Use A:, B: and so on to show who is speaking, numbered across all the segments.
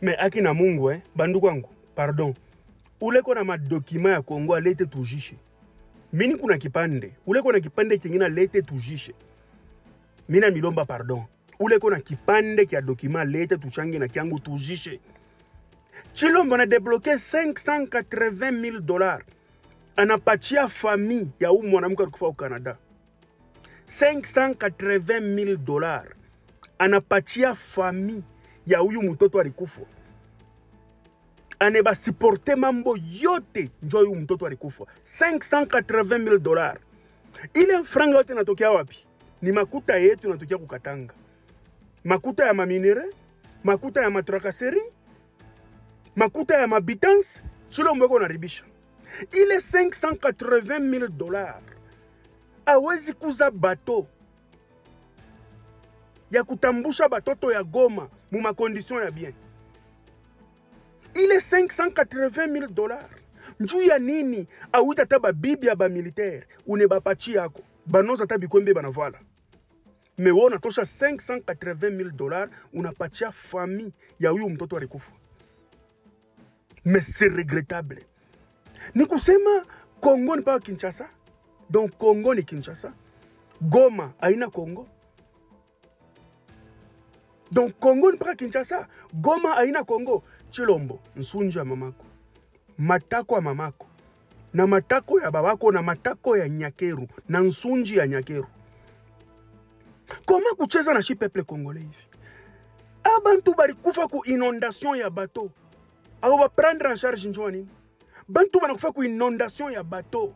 A: Mais akina Mungu bandu kwangu, pardon. Ule kona madokima ya Kongo alete tujishe. Mini kuna kipande. Ule kona kipande kingine alete tujishe. Mina milomba pardon. Ule kona kipande kia dokima alete tuchange na kiangu tujishe. Chilombo na débloqué 580 000 $. Anapatia famille ya mwanamke alikufa au Canada. 580 000 $. Anapatia famille ya huyu mtoto alikufa. Aneba supporte mambo yote njo huyu mtoto alikufa. 580 000 $. Ile franga yote natokea wapi? Ni makuta yetu natokea kukatanga. Makuta ya maminere, makuta ya matrakaseri, makuta ya mabitans, chilo mweko naribisha. Ile 580 000 $. Awezi kuza bato ya kutambusha batoto ya Goma mu makondisyon ya bien. Ile 580 000 $. Njuu ya nini awita taba bibi ya ba militaire unebapachi yako banoza tabi kwembe banavala. Mewona tosha 580 000 $. Unapatia famille ya huyu mtoto alikufa. Mais c'est regrettable. Ni kusema Congo ni pa Kinshasa. Donc Congo ni Kinshasa. Goma haina Congo. Donc Congo ni pa Kinshasa. Goma haina Congo. Chilombo, nsunji ya mamako. Matako ya mamako. Na matako ya babako na matako ya Nyakeru. Na nsunji ya Nyakeru. Koma kucheza na shi peuple congolais hivi? Abantu bari kufa ku inondation ya bateau. Aho ba prendre en charge njua nini? Bantu banakufa ku inondation ya bateau.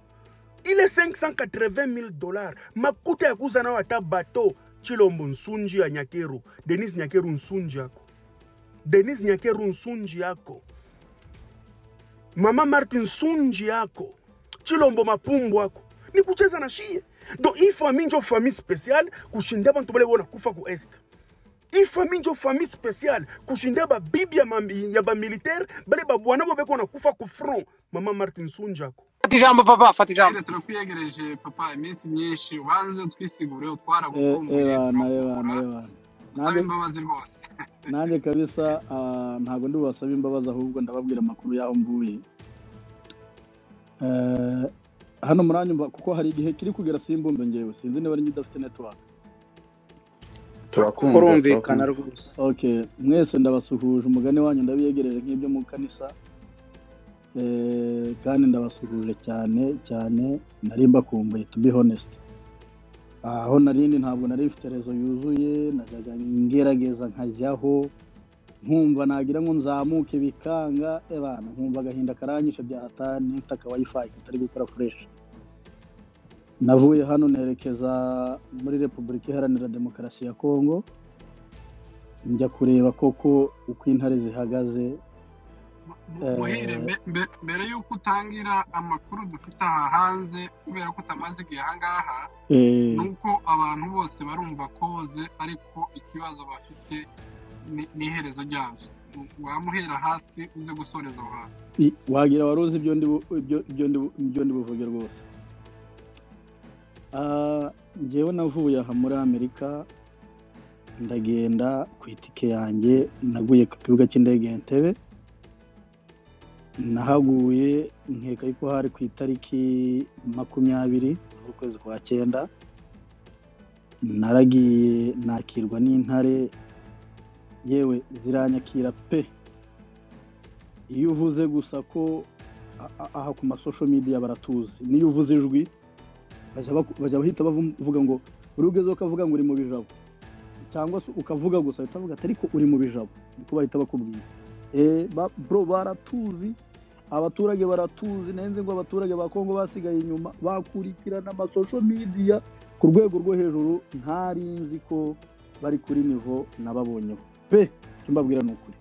A: Ile 580 000 $. Makuta ya kuza na wata bateau. Chilombo nsunji ya Nyakeru. Denis Nyakeru nsunji yako. Denis Nyakeru nsunji yako. Mama Martin nsunji yako. Chilombo mapumbu yako. Ni kucheza na shie. Donc hii famille njo famille spéciale kushinda bantu bale bona kufa ku est. Hii famille njo famille spéciale kushinda ba bibi ya ba militaire bale ba bwana bo beko na kufa ku front. Mama Martin nsunji yako.
B: Fata ijambo papa, fata ijambo.
C: Turakwiyegereje papa iminsi myinshi ubanze twisigure utwara
D: Ewa.
C: Usaba imbabazi rwose.
D: Nanjye kabisa ntago ndi wasaba imbabazi ahubwo ndababwira amakuru yaho mvuye. Hano muranyumva kuko hari igihe kiri kugera simbumbe ngewe sinzi niba ari ndafite network.
B: Turumvikana rwose.
D: Okay, mwese ndabasuhuje umugane wanyu ndabiyegereje nk'ibyo mu kanisa. Kandi ndabasuhuje cyane nari mbakumbuye, to be honest. Aho narindi ntabwo nari mfite rezo yuzuye, najyaga ngerageza nkajyaho nkumva nagira ngo nzamuke bikanga ebana, nkumva gahinda karanyisha bya hatani, mfite aka wifi katari gukora fresh. Navuye hano nerekeza muri Republika Iharanira Demokarasi ya Kongo, njya kureba koko uko intare zihagaze.
C: Muhire mbere yuko utangira amakuru dufite aha hanze kubera ko utamaze igihe ahangaha, nuko abantu bose barumva koze ariko ikibazo bafite ni iherezo ryabyo. Wamuhera hasi uze gusoreza aho hantu.
D: Wagira waruzi ibyo ndi buvuge rwose. Njyewe navuye aha muri Amerika ndagenda ku itike yanjye, naguye ku kibuga cy'indege Entebbe. Nahaguye nkeka yuko hari ku itariki 20 z'ukwezi kwa 9. Naragiye nakirwa n'intare, yewe ziranyakira pe. Iyo uvuze gusa ko aha ku masocial media baratuzi, niyo uvuze ijwi bajya bahita bavuga ngo urugeze ukavuga ngo uri mu bijabo, cyangwa se ukavuga gusa utavuga ariko uri mu bijabo, niko bahita bakubwira. Bro baratuzi, abaturage baratuzi, nenze ngo abaturage ba Kongo basigaye inyuma bakurikirana ama social media ku rwego rwo hejuru, ntarinzi ko bari kuri niveau nababonyeho pe, kimbabwira nukuri.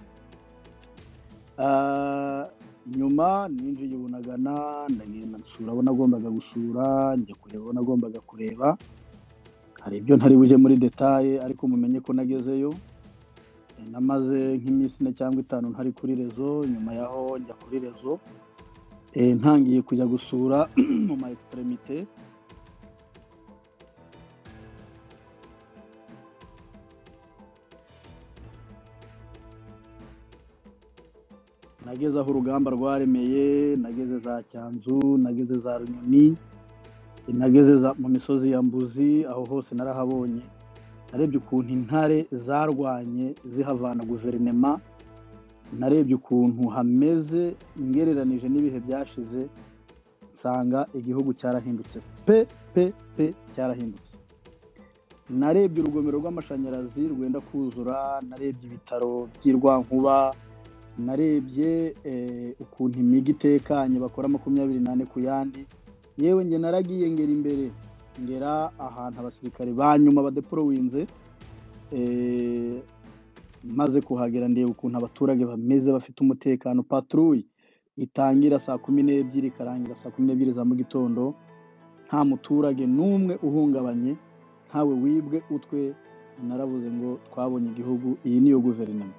D: Nyuma ninjiye Bunagana, ndagenda nsura abo nagombaga gusura, njye kureba abo nagombaga kureba. Hari ibyo ntari buje muri detail ariko mumenye ko nagezeyo. Namaze nk'iminsi 4 cyangwa 5 ntari kuri rezo, nyuma yaho njya kuri rezo. Ntangiye kujya gusura mu ma extremité. nageze aho urugamba rwaremeye, nageze za Cyanzu, nageze za Runyoni, nageze mu misozi ya Mbuzi, aho hose narahabonye. Narebye ukuntu intare zarwanye zihavana guverinema, narebye ukuntu hameze ngereranije n'ibihe byashize, nsanga igihugu cyarahindutse pe cyarahindutse. Narebye urugomero rw'amashanyarazi rwenda kuzura, narebye ibitaro by'Irwankuba, narebye ukuntu imigi itekanye bakora 24 ku yandi. Yewe nge naragiye ngera imbere, ngera ahantu abasirikare banyuma badeporowinze, maze kuhagera ndeba ukuntu abaturage bameze bafite umutekano. Patrouille itangira saa 12 ikarangira saa 12 za mu gitondo, nta muturage n'umwe uhungabanye, ntawe wibwe utwe. Naravuze ngo twabonye igihugu, iyi niyo guverinoma.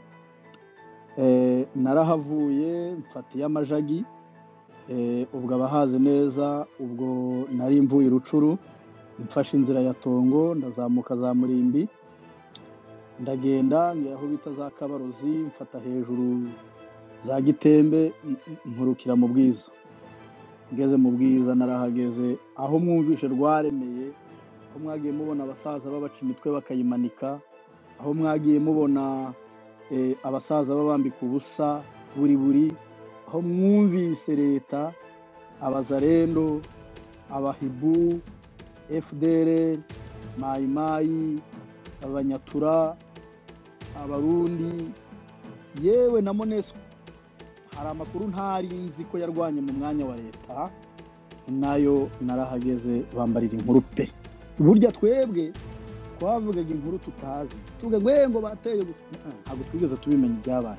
D: Narahavuye mfatiye amajagi, ubwo abahaze neza, ubwo nari mvuye Rucuru, mfashe inzira ya Tongo ndazamuka za Murimbi, ndagenda ngera aho bita za Kabarozi, mfata hejuru za Gitembe, nkurukira mu Bwiza. Ngeze mu Bwiza narahageze aho mwumvishe rwaremeye, aho mwagiye mubona abasaza babaca imitwe bakayimanika, aho mwagiye mubona abasaza babambika ubusa buri, aho mwumvise leta, abazarendo, abahibu, FDR, mayimayi, abanyatura, abarundi, yewe na Monesco. Hari amakuru ntari nzi ko yarwanye mu mwanya wa leta, nayo narahageze bambarira inkuru pe. Burya twebwe twavugaga inkuru tutazi, tuvuga ngo bateye ntabwo twigeze tubimenya ibyabaye.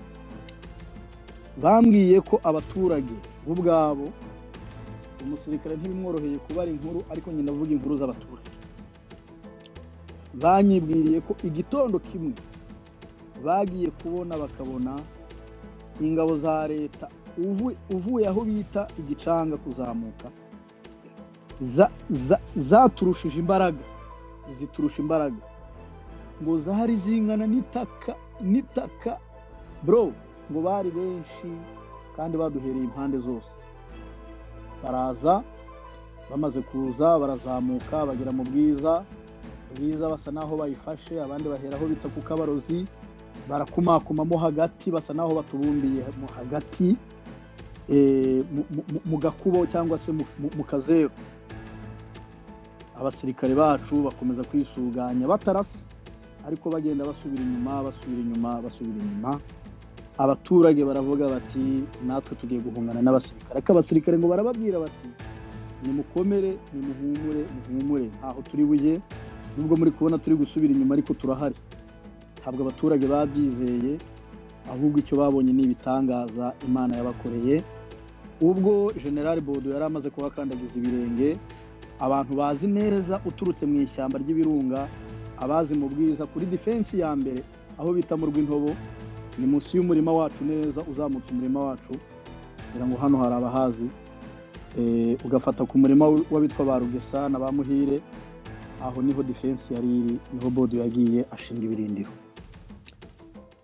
D: Bambwiye ko abaturage ubwabo, umusirikare ntibimworoheye kubara inkuru, ariko nyine avuga inkuru z'abaturage. Banyibwiriye ko igitondo kimwe bagiye kubona bakabona ingabo za leta uvuye aho bita Igicanga kuzamuka, zaturushije imbaraga, ziturusha imbaraga, ngo zari zingana n'itaka bro, ngo bari benshi kandi baduhereye impande zose. Baraza, bamaze kuza barazamuka bagera mu Bwiza basa naho bayifashe, abandi bahera aho bita ku Kabarozi, barakumakumamo hagati, basa naho batubumbiye mu hagati mu gakubo cyangwa se mu kazeru. Abasirikare bacu bakomeza kwisuganya batarasa, ariko bagenda basubira inyuma. Abaturage baravuga bati natwe tugiye guhungana n'abasirikare, ariko abasirikare ngo barababwira bati nimukomere, nimuhumure, ntaho turi bujye, nubwo muri kubona turi gusubira inyuma ariko turahari. Ntabwo abaturage babyizeye, ahubwo icyo babonye ni ibitangaza Imana yabakoreye. Ubwo General Bodo yari amaze kubakandagiza ibirenge, abantu bazi neza uturutse mu ishyamba ry'ibirunga, abazi mu Bwiza kuri defense ya mbere aho bita mu Rwintobo, ni munsi y'umurima wacu neza, uzamutse umurima wacu kugira ngo hano hari abahazi, ugafata ku murima w'abitwa ba Rugesa na ba Muhire, aho niho defense yari iri, niho Bodo yagiye ashinga ibirindiro.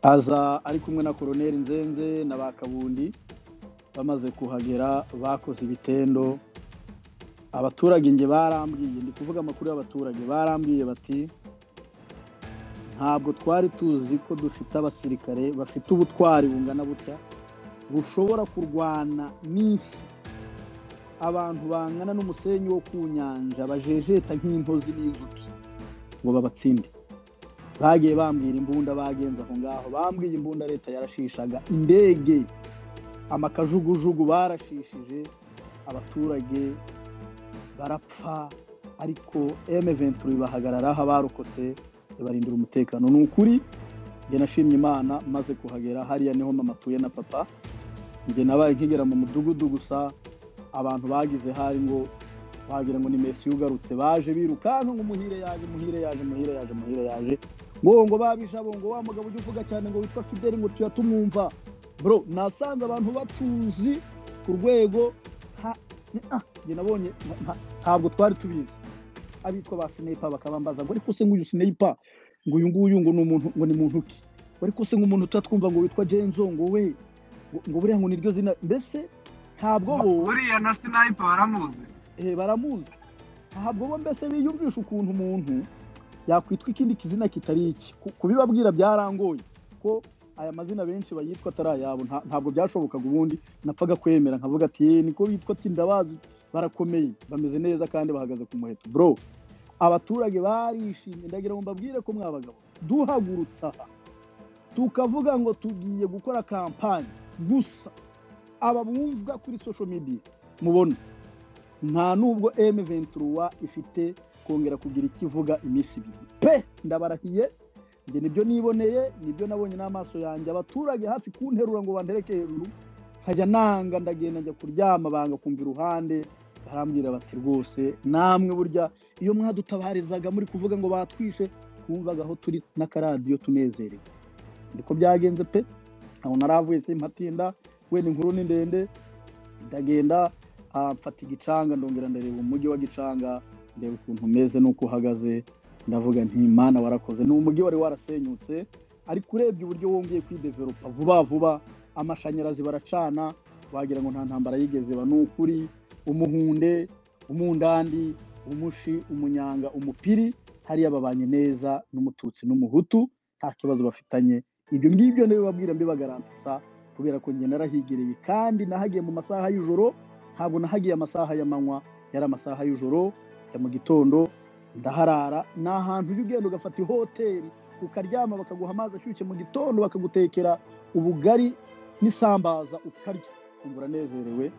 D: Aza ari kumwe na Colonel Nzenze na ba Kabundi, bamaze kuhagera bakoze ibitendo. Abaturage nge barambwiye, ndi kuvuga amakuru y'abaturage, barambwiye bati ntabwo twari tuzi ko dufite abasirikare bafite ubutwari bungana butya, bushobora kurwana n'isi, abantu bangana n'umusenyi wo ku nyanja, bajejeta nk'impozi n'inzuki ngo babatsinde. Bagiye bambwira imbunda bagenza aho ngaho, bambwiye imbunda leta yarashishaga, indege, amakajugujugu barashishije, abaturage barapfa, ariko M23 bahagararaho abarokotse barindira umutekano. Ni ukuri nge nashimye Imana, maze kuhagera hariya niho mama atuye na papa. Nge nabaye nkigera mu mudugudu gusa, abantu bagize hari ngo wagira ngo ni Messi yugarutse, baje birukanka ngo Muhire yaje, ngo babijabo, ngo wa mugabo ujye uvuga cyane ngo witwa Fidel ngo tuyatumwumva. Bro, nasanze abantu batuzi ku rwego nge nabonye ntabwo twari tubizi. Abitwa ba sniper bakabambaza ngo ariko se nguyu sniper, ngo uyu nguyu ngo ni umuntu, ngo ni muntu ki, ariko se nk'umuntu tutatwumva ngo witwa Jenzo, ngo we ngo buriya ngo niryo zina mbese ntabwo bo
C: buriya na sniper baramuzi
D: baramuzi ntabwo bo mbese biyumvisha ukuntu umuntu yakwitwa ikindi kizina kitari iki kubibabwira byarangoye ko aya mazina benshi bayitwa atarayabo ntabwo byashobokaga ubundi napfaga kwemera nkavuga ati niko bitwa ati ndabazi barakomeye bameze neza kandi bahagaze ku muheto bro abaturage barishimye ndagira ngo mbabwire ko mwabagabo duhagurutsa tukavuga ngo tugiye gukora kampanye gusa aba bumvwa kuri social media mubona nta nubwo M23 ifite kongera kugira ikivuga iminsi ibiri pe ndabarahiye nge nibyo niboneye nibyo nabonye n'amaso yanjye abaturage hafi kunterura ngo bantereke hejuru hajya nanga ndagenda njya kuryama banga kumva iruhande barambwira bati rwose namwe burya iyo mwadutabarizaga muri kuvuga ngo batwishe kumvaga aho turi n'akaradiyo tunezerewe ndiko byagenze pe aho naravuye simpatinda we ni inkuru ni ndende ndagenda mfata igicanga ndongera ndareba umujyi wa Gicanga ndeba ukuntu umeze nuko uhagaze ndavuga nti Imana warakoze ni umujyi wari warasenyutse ariko urebye uburyo wongeye kwidevelopa vuba amashanyarazi baracana wagira ngo nta ntambara yigeze ba nukuri umuhunde umundandi umushi umunyanga umupiri hari yababanye neza n'umututsi n'umuhutu nta kibazo bafitanye ibyo ngibyo nayo babwira mbibagarantisa kubera ko nge narahigereye kandi nahagiye mu masaha y'ijoro ntabwo nahagiye amasaha y'amanywa yari amasaha y'ijoro ya mu gitondo ndaharara n'ahantu ugenda ugafata hoteli ukaryama bakaguha amazi ashyushye mu gitondo bakagutekera ubugari n'isambaza ukarya kumva nezerewe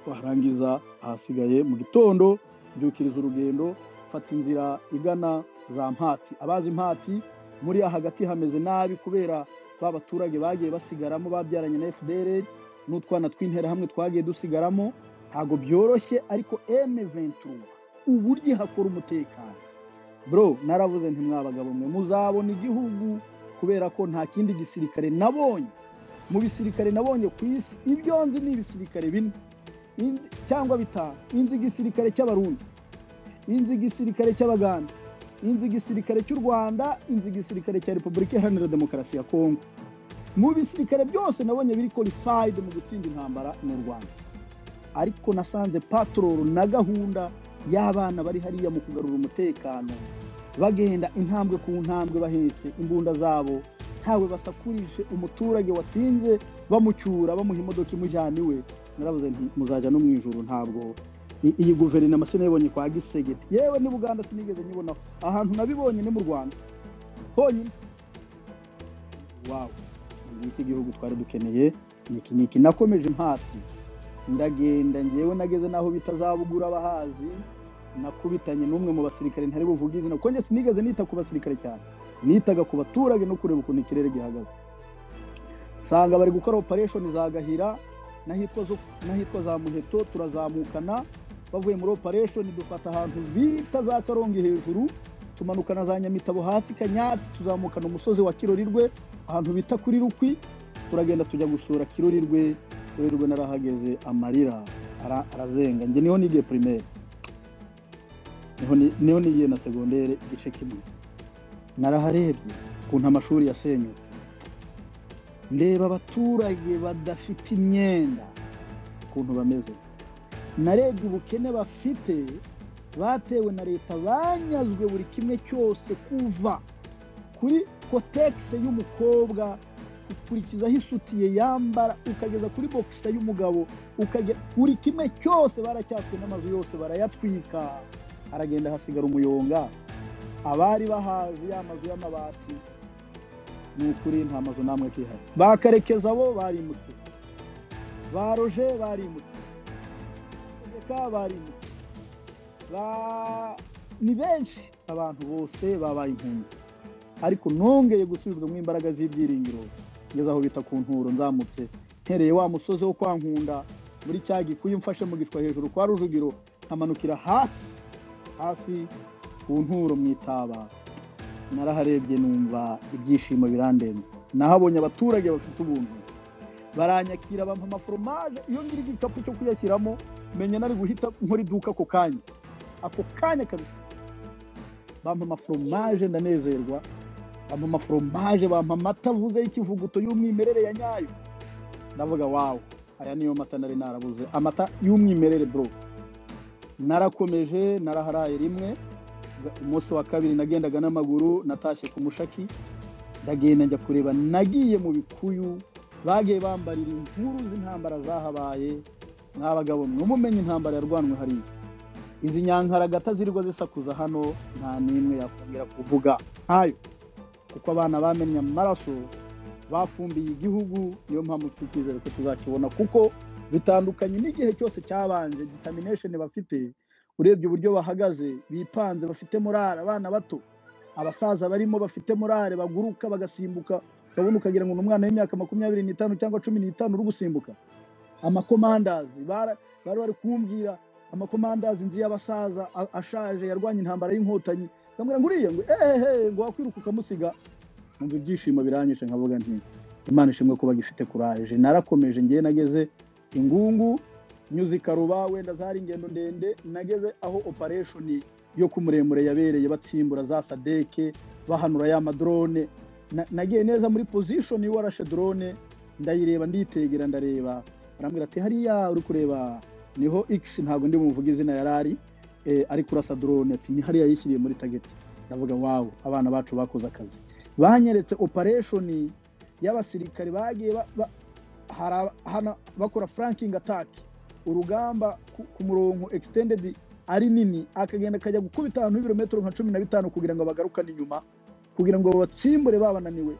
D: warangiza ahasigaye mu gitondo byukiriza urugendo fata inzira igana za Mpati abazi Mpati muri hagati hameze nabi kubera babaturage bagiye basigaramo babyaranye na FDR n'utwana tw'intera hamwe twagiye dusigaramo ntago byoroshye ariko M23 uburyo hakora umutekano bro naravuze nti mwabagabo mwe muzabona igihugu kubera ko nta kindi gisirikare nabonye mu bisirikare nabonye ku isi ibyo nzi ni ibisirikare bine cyangwa bitanu inzi igisirikare cy'abarundi inzi igisirikare cy'abaganda inzi igisirikare cy'u Rwanda inzi igisirikare cya Repubulika Iharanira Demokarasi ya Kongo mu bisirikare byose nabonye biri qualified mu gutsinda intambara mu Rwanda ariko nasanze patrol na gahunda y'abana bari hariya mu kugarura umutekano bagenda intambwe ku ntambwe bahetse imbunda zabo ntawe basakurije umuturage wasinze bamucyura bamuha imodoka imujyana iwe naravuze nti muzajya no mu ijuru ntabwo iyi guverinoma sinayibonye kwa Gisegeti yewe ni Buganda sinigeze nyibona ahantu nabibonye ni mu Rwanda honyine wow iki gihugu twari dukeneye niki nakomeje Mpati ndagenda ngewe nageze naho bitazabugura abahazi nakubitanye n'umwe mu basirikare ntari buvuga izina kuko nge sinigeze nita ku basirikare cyane nitaga ku baturage no kureba ukuntu ikirere gihagaze sanga bari gukora operation za Gahira nahitwa za Muheto turazamukana bavuye muri operation dufata ahantu bita za Karongi hejuru tumanukana za Nyamitabo hasi Kanyatsi tuzamukana umusozi wa Kirorirwe ahantu bita kuri Rukwi turagenda tujya gusura Kirorirwe narahageze amarira arazenga nge niho nigiye primaire niho nigiye na secondaire igice kimwe naraharebye kuntu amashuri yasenyutse ndeba abaturage badafite imyenda kuntu bameze narebye ubukene bafite batewe na leta banyazwe buri kimwe cyose kuva kuri kotex y'umukobwa ukurikizaho isutiye yambara ukageza kuri boxa y'umugabo buri kimwe cyose baracyatwe n'amazu yose barayatwika aragenda hasigara umuyonga abari bahazi y'amazu y'amabati n'ukuri nta mazu namwe kihari bakarekeza bo barimutse baroje barimutse barimutse ni benshi abantu bose babaye impunzi ariko nongeye gusubizwamo imbaraga z'ibyiringiro ngeze aho bita ku nturo nzamutse ntereye wa musozi wo kwankunda muri cya gikuyu mfashe mu gicwa hejuru kwa Rujugiro nkamanukira hasi ku nturo mwitaba naraharebye numva ibyishimo birandenze nahabonye abaturage bafite ubuntu baranyakira bampa amaforomaje iyo ngira igikapu cyo kuyashyiramo menya nari guhita nkora iduka ako kanya kabisa bampa amaforomaje ndanezerwa bampa amaforomaje bampa amata avuze y'ikivuguto y'umwimerere ya nyayo ndavuga wow, aya niyo mata nari narabuze, amata y'umwimerere bro. Narakomeje naraharaye rimwe, umunsi wa kabiri nagendaga n'amaguru, natashye ku Mushaki ndagenda njya kureba, nagiye mu bikuyu bagiye bambarira inkuru z'intambara zahabaye. N'abagabo n'umumenye intambara yarwanwe hariya, izi nyankaragata zirirwa zisakuza hano nta nimwe yakongera kuvuga ntayo, kuko abana bamenye amaraso bafumbiye igihugu. Niyo mpamvu mfite icyizere ko tuzakibona, kuko bitandukanye n'igihe cyose cyabanje. Determination bafite, urebye uburyo bahagaze bipanze, bafite morale. Abana bato, abasaza barimo bafite morale, baguruka bagasimbuka, ukabona ukagira ngo n'umwana w'imyaka 25 cyangwa 15 uri gusimbuka. Amakomandazi bari kumbwira, amakomandazi nzi y'abasaza ashaje yarwanye intambara y'inkotanyi, bamwira ngo uriye ngo ngo wakwiruka ukamusiga. Numva ibyishimo biranyishe, nkavuga nti Imana ishimwe ko bagifite courage. Narakomeje ngiye, nageze Ingungu, nyuzi Karuba, wenda zari ingendo ndende, nageze aho operation yo kumuremure yabereye, batsimbura za Sadeke, bahanura ya madrone. Nagiye neza muri position y'uwarashe drone, ndayireba nditegera, ndareba, arambwira ati hariya uri kureba niho X, ntabwo ndi muvuga izina yarari, ari kurasa drone, ati ni hariya yishyiriye muri target. Ndavuga wow, abana bacu bakoze akazi. Banyeretse operation y'abasirikare bagiye hana bakora flanking attack, urugamba ku murongo extended ari nini, akagenda kajya gukubita ahantu ibirometero nka 15 kugira ngo bagarukane inyuma, kugira ngo batsimbure babananiwe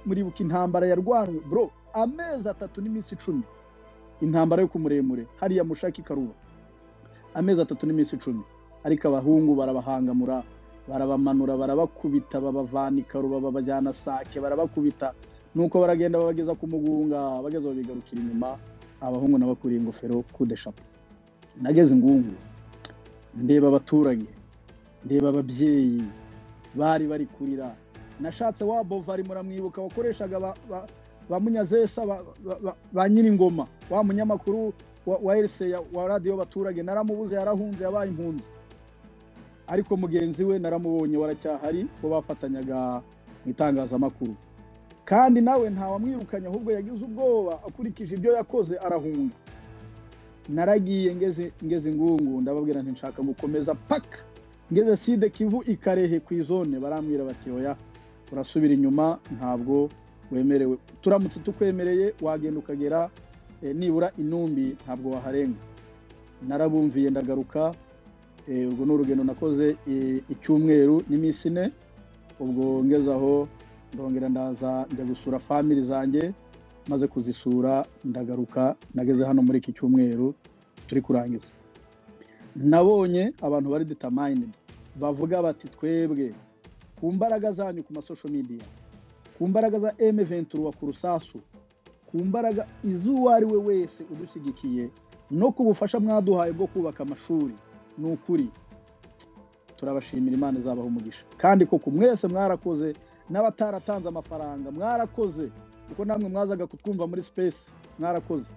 D: muri buki. Intambara yarwanwe bro amezi 3 n'iminsi 10, intambara yo kumuremure hariya Mushaki Karuba, amezi 3 n'iminsi 10. Ariko abahungu barabahangamura, barabamanura, barabakubita, babavana Karuba, babajyana Sake, barabakubita, nuko baragenda babageza ku Mugunga, bageze babigarukira inyuma. Abahungu nabakuriye ingofero kude shapo. Nageze Ingungu, ndeba abaturage, ndeba ababyeyi bari kurira. Nashatse wa Bovari muramwibuka, wakoreshaga ba Munyazesa ba nyiri ingoma, wa munyamakuru wa RCA wa radio baturage, naramubuze, yarahunze, yabaye impunzi. Ariko mugenzi we naramubonye, waracyahari, ko bafatanyaga mu itangazamakuru, kandi nawe nta wamwirukanya, ahubwo yagize ubwoba akurikije ibyo yakoze, arahunga. Naragiye ngeze Ingungu, ndababwira nti nshaka gukomeza paka ngeze Side Kivu Ikarehe ku izone, barambwira bati oya, urasubira inyuma, ntabwo wemerewe, turamutse tukwemereye wagenda ukagera nibura Inumbi, ntabwo waharenga. Narabumviye ndagaruka. Ubwo n'urugendo nakoze icyumweru n'iminsi 4. Ubwo ngeze aho ndongera ndaza njya gusura family zanjye, maze kuzisura ndagaruka. Nageze hano muri iki cyumweru turi kurangiza, nabonye abantu bari determined, bavuga bati twebwe ku mbaraga zanyu ku social media, ku mbaraga za M23 ku Rusasu, ku mbaraga izuwari we wese udushyigikiye, no kubufasha mwaduhaye bwo kubaka amashuri, nukuri turabashimira, Imana izabaho umugisha. Kandi koko mwese mwarakoze, n'abataratanze amafaranga mwarakoze, kuko namwe mwazaga kutwumva muri space, mwarakoze.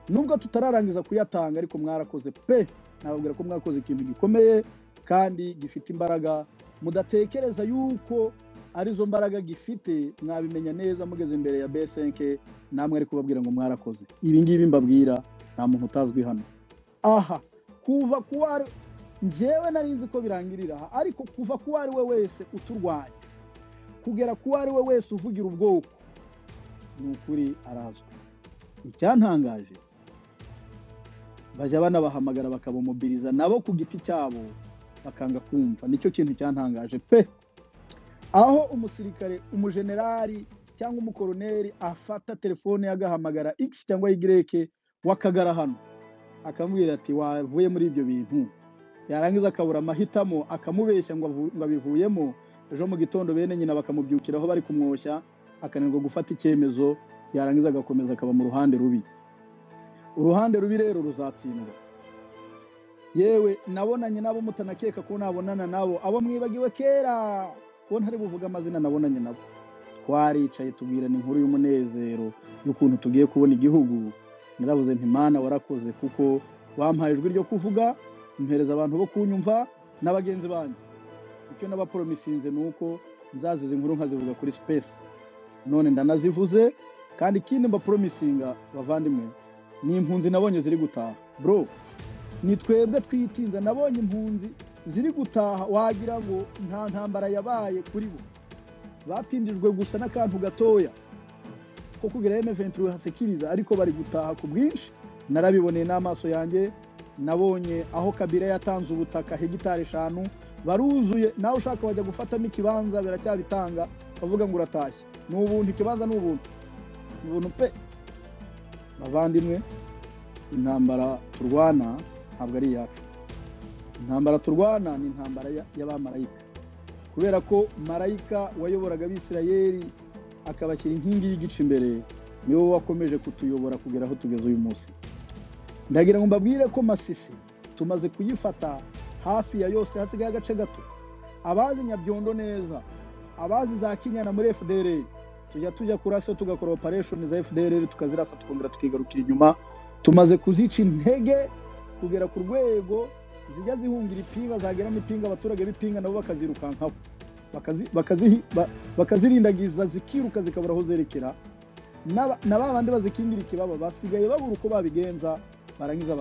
D: Nubwo tutararangiza kuyatanga, ariko mwarakoze pe. Nababwira ko mwakoze ikintu gikomeye kandi gifite imbaraga, mudatekereza yuko arizo mbaraga gifite. Mwabimenya neza mugeze imbere ya B5, namwe ari kubabwira ngo mwarakoze. Ibi ngibi mbabwira nta muntu utazwi hano. Aha kuva kuwari njyewe narinzi ko birangirira, ariko kuva kuwari we wese uturwanya kugera kuwari we wese uvugira ubwoko, nukuri arazwe. Icyantangaje, bajya banabahamagara bakabamobiliza nabo ku giti cyabo, bakanga kumva. Nicyo kintu cyantangaje pe. Aho umusirikare, umujenerali cyangwa umukoroneri afata telefone yagahamagara X cyangwa Y wakagara hano, akamubwira ati wavuye muri ibyo bintu, yarangiza akabura amahitamo, akamubeshya ngo abivuyemo. Ejo mu gitondo bene nyina bakamubyukiraho bari kumwoshya, akananirwa gufata icyemezo, yarangiza agakomeza akaba mu ruhande rubi. Uruhande rubi rero ruzatsindwa. Yewe nabonanye nabo mutanakeka ko nabonana nabo, abo mwibagiwe kera, ko ntari buvuga amazina, nabonanye nabo. Twaricaye tubwirana inkuru y'umunezero y'ukuntu tugiye kubona igihugu. Naravuze nti Mana warakoze, kuko wampaye ijwi ryo kuvuga, mpereza abantu bo kunyumva n'abagenzi banyu. Icyo nabapromisinze nuko nzaziza inkuru nkazivuga kuri space. None ndanazivuze, kandi ikindi mba promisinga bavandimwe ni impunzi nabonye ziri gutaha bro ni twebwe twitinza nabonye impunzi ziri gutaha wagira ngo nta ntambara yabaye kuri bo batindijwe gusa n'akantu gatoya ko kugira M23 hasekiriza ariko bari gutaha ku bwinshi narabiboneye n'amaso yanjye nabonye aho Kabila yatanze ubutaka hegitari 5 baruzuye nawe ushaka wajya gufatamo ikibanza biracyabitanga bavuga ngo uratashye n'ubuntu ikibanza n'ubuntu pe bavandimwe intambara turwana ntabwo ari yacu intambara turwana ni intambara y'abamarayika kubera ko marayika wayoboraga abisirayeli akabashyira inkingi y'igice imbere niwe wakomeje kutuyobora kugera aho tugeze uyu munsi ndagira ngo mbabwire ko Masisi tumaze kuyifata hafi ya yose hasigaye agace gato abazi Nyabyondo neza abazi za Kinyana muri FDLR tujya kurasa tugakora operation za FDLR tukazirasa tukongera tukigarukira inyuma tumaze kuzica intege kugera ku rwego zijya zihungira ipinga zageramo ipinga abaturage b'ipinga nabo bakazirukankaho bakazirindagiza zikiruka zikabura aho zerekera n'abandi bazikingira ikibaba basigaye babura uko babigenza barangiza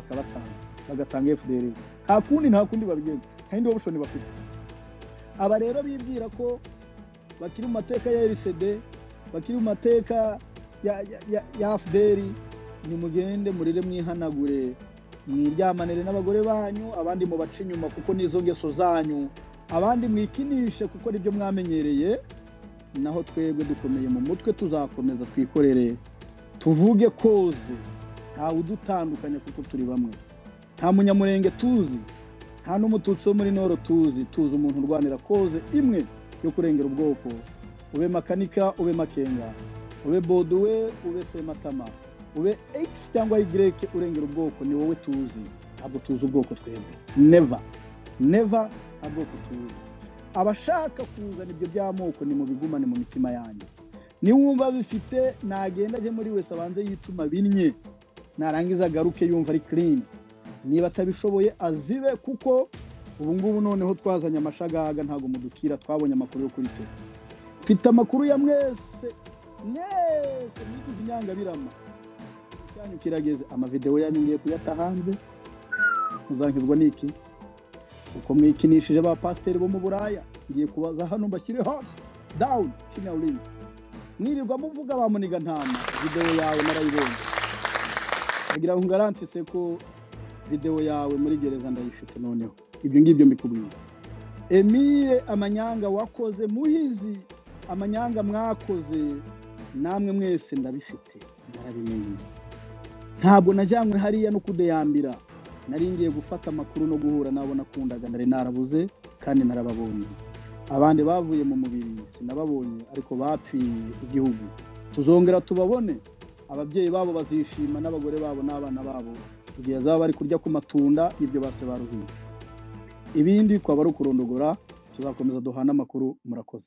D: bagatanga FDLR nta kundi babigenza kandi obushoni bafite aba rero bibwira ko bakiri mu mateka ya RCD bakiri mu mateka ya FDLR ni mugende murire mwihanagure mwiryamanire n'abagore banyu abandi mu baca inyuma kuko nizo ngeso zanyu abandi mwikinishe kuko nibyo mwamenyereye naho twebwe dukomeye mu mutwe tuzakomeza twikorere tuvuge koze nta udutandukanya kuko turi bamwe nta munyamurenge tuzi nta n'umututsi wo muri Noro tuzi umuntu urwanira koze imwe yo kurengera ubwoko ube makanika ube makenga ube boduwe ube sematama ube X cyangwa Y urengera ubwoko ni wowe tuzi ntabwo tuzi ubwoko twebwe never abwoko tuzi abashaka kuzana ibyo by'amoko ni mu bigumane mu mitima yanyu niwumva bifite nagenda je muri wese abanze yituma binnye narangiza garuke yumva ari clean niba atabishoboye azibe kuko ubu ngubu noneho twazanye amashagaga ntago mudukira twabonye amakuru yo kuri twe mfite amakuru ya mwese mwigize inyangabirama cyane kirageze amavideo yanyu ngiye kuyata hanze muzankizwa niki uko mwikinishije ba pasiteri bo mu Buraya ngiye kubaza hano mbashyire hasi down kina uri mwirirwa muvuga bamuniga ntama video yawe narayibonye agira ngo garantise ko video yawe muri gereza ndayifite noneho ibyo ngibyo mbikubwiye Emile amanyanga wakoze muhizi amanyanga mwakoze namwe mwese ndabifite narabimenye ntabwo najyanywe hariya no kudeyambira nari ngiye gufata amakuru no guhura nabo nakundaga nari narabuze kandi narababonye abandi bavuye mu mubiri sinababonye ariko bapfiye igihugu tuzongera tubabone ababyeyi babo bazishima n'abagore babo n'abana babo igihe zaba bari kurya ku matunda ibyo base baruhiye ibindi kwa bari kurondogora tuzakomeza duhana amakuru murakoze